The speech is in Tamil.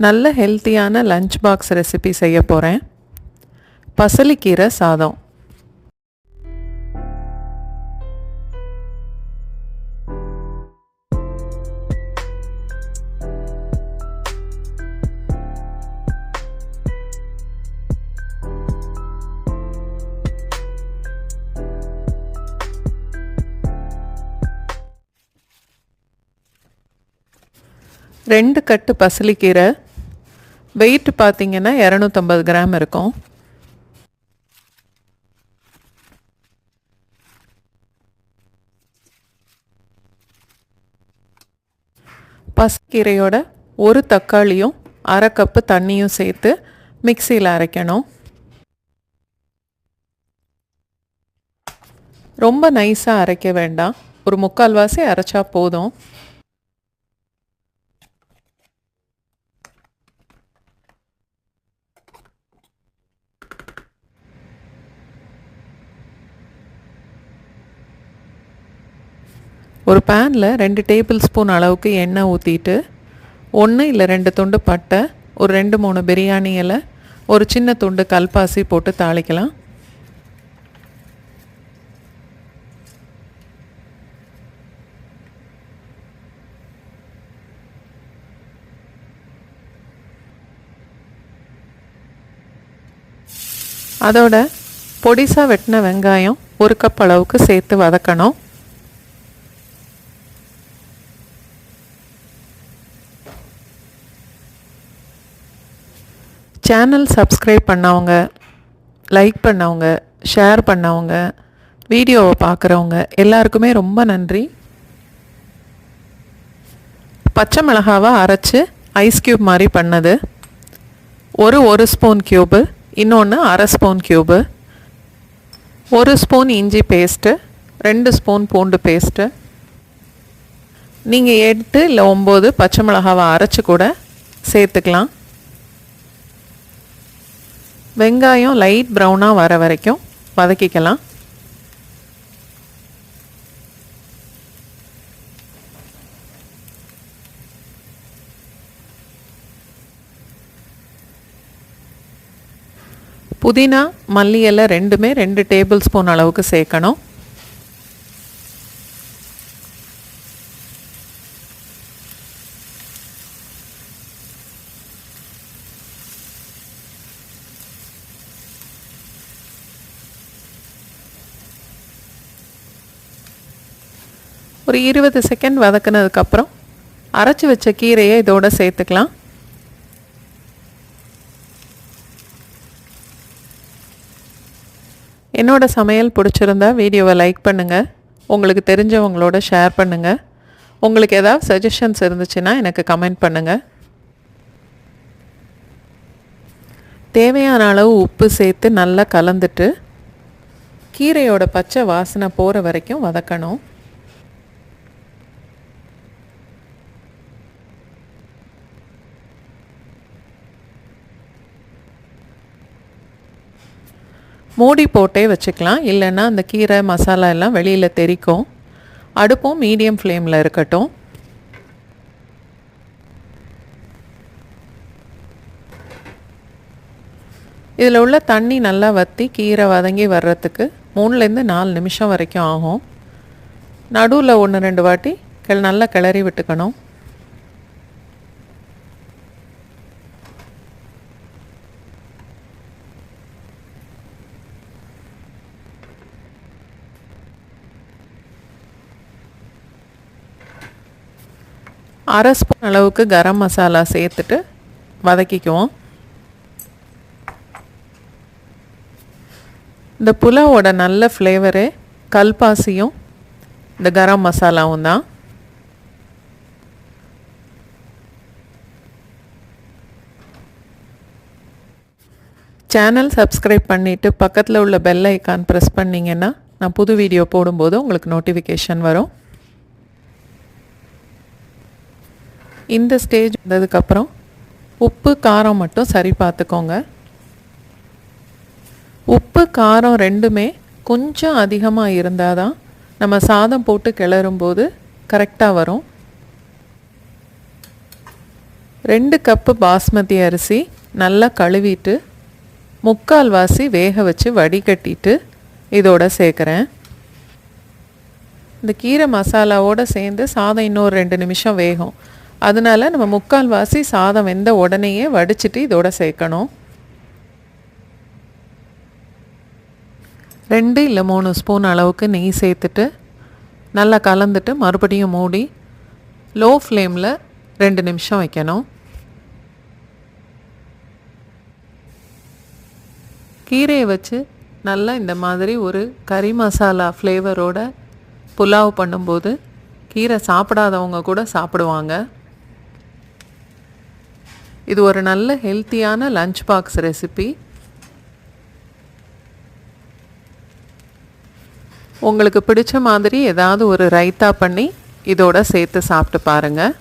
நல்ல ஹெல்த்தியான லஞ்ச் பாக்ஸ் ரெசிபி செய்ய போகிறேன். பசலிக்கீரை சாதம். ரெண்டு கட்டு பசலிக்கீரை வெயிட் பார்த்திங்கன்னா 250 கிராம் இருக்கும். பசலிக்கீரையோட ஒரு தக்காளியும் அரை கப்பு தண்ணியும் சேர்த்து மிக்சியில் அரைக்கணும். ரொம்ப நைஸாக அரைக்க வேண்டாம், ஒரு 3/4 வாசி அரைச்சா போதும். ஒரு பேனில் 2 டேபிள் ஸ்பூன் அளவுக்கு எண்ணெய் ஊற்றிட்டு 1 இல்லை 2 துண்டு பட்டை, ஒரு 2-3 பிரியாணி இலை, ஒரு சின்ன துண்டு கல்பாசி போட்டு தாளிக்கலாம். அதோட பொடிசாக வெட்டின வெங்காயம் 1 கப் அளவுக்கு சேர்த்து வதக்கணும். சேனல் சப்ஸ்கிரைப் பண்ணவங்க, லைக் பண்ணவங்க, ஷேர் பண்ணவங்க, வீடியோவை பார்க்குறவங்க எல்லாருக்குமே ரொம்ப நன்றி. பச்சை மிளகாவை அரைச்சி ஐஸ் க்யூப் மாதிரி பண்ணது, ஒரு ஸ்பூன் க்யூபு, இன்னொன்று அரை ஸ்பூன் க்யூபு, 1 ஸ்பூன் இஞ்சி பேஸ்ட்டு, 2 ஸ்பூன் பூண்டு பேஸ்ட்டு. நீங்கள் 8 இல்லை 9 பச்சை மிளகாவை அரைச்சி கூட சேர்த்துக்கலாம். வெங்காயம் லைட் ப்ரௌனாக வர வரைக்கும் வதக்கிக்கலாம். புதினா மல்லி இலை ரெண்டுமே 2 டேபிள் ஸ்பூன் அளவுக்கு சேர்க்கணும். ஒரு 20 செகண்ட் வதக்குனதுக்கப்புறம் அரைச்சி வச்ச கீரையை இதோடு சேர்த்துக்கலாம். என்னோடய சமையல் பிடிச்சிருந்தா வீடியோவை லைக் பண்ணுங்கள், உங்களுக்கு தெரிஞ்சவங்களோட ஷேர் பண்ணுங்கள். உங்களுக்கு ஏதாவது சஜஷன்ஸ் இருந்துச்சுன்னா எனக்கு கமெண்ட் பண்ணுங்கள். தேவையான அளவு உப்பு சேர்த்து நல்லா கலந்துட்டு கீரையோட பச்சை வாசனை போகிற வரைக்கும் வதக்கணும். மூடி போட்டே வச்சுக்கலாம், இல்லைன்னா அந்த கீரை மசாலா எல்லாம் வெளியில் தெறிக்கும். அடுப்பும் மீடியம் ஃப்ளேமில் இருக்கட்டும். இதில் உள்ள தண்ணி நல்லா வற்றி கீரை வதங்கி வர்றதுக்கு 3லேருந்து 4 நிமிஷம் வரைக்கும் ஆகும். நடுவில் 1-2 வாட்டி நல்லா கிளறி விட்டுக்கணும். அரை ஸ்பூன் அளவுக்கு கரம் மசாலா சேர்த்துட்டு வதக்கிக்குவோம். இந்த புலாவோட நல்ல ஃப்ளேவரே கல்பாசியும் இந்த கரம் மசாலாவும் தான். சேனல் சப்ஸ்கிரைப் பண்ணிவிட்டு பக்கத்தில் உள்ள பெல் ஐக்கான் ப்ரெஸ் பண்ணிங்கன்னா நான் புது வீடியோ போடும்போது உங்களுக்கு நோட்டிஃபிகேஷன் வரும். இந்த ஸ்டேஜ் வந்ததுக்கப்புறம் உப்பு காரம் மட்டும் சரி பார்த்துக்கோங்க. உப்பு காரம் ரெண்டுமே கொஞ்சம் அதிகமாக இருந்தால் தான் நம்ம சாதம் போட்டு கிளறும்போது கரெக்டாக வரும். 2 கப்பு பாஸ்மதி அரிசி நல்லா கழுவிட்டு 3/4 வாசி வேக வச்சு வடிகட்டிட்டு இதோட சேர்க்குறேன். இந்த கீரை மசாலாவோடு சேர்ந்து சாதம் இன்னொரு 2 நிமிஷம் வேகும். அதனால நம்ம 3/4 வாசி சாதம் வெந்த உடனேயே வடிச்சிட்டு இதோட சேர்க்கணும். 2 இல்லை 3 ஸ்பூன் அளவுக்கு நெய் சேர்த்துட்டு நல்லா கலந்துட்டு மறுபடியும் மூடி லோ ஃப்ளேமில் 2 நிமிஷம் வைக்கணும். கீரையை வச்சு நல்லா இந்த மாதிரி ஒரு கறி மசாலா ஃப்ளேவரோட புலாவ் பண்ணும்போது கீரை சாப்பிடாதவங்க கூட சாப்பிடுவாங்க. இது ஒரு நல்ல ஹெல்த்தியான லஞ்ச் பாக்ஸ் ரெசிபி. உங்களுக்கு பிடிச்ச மாதிரி ஏதாவது ஒரு ரைத்தா பண்ணி இதோட சேர்த்து சாப்பிட்டு பாருங்கள்.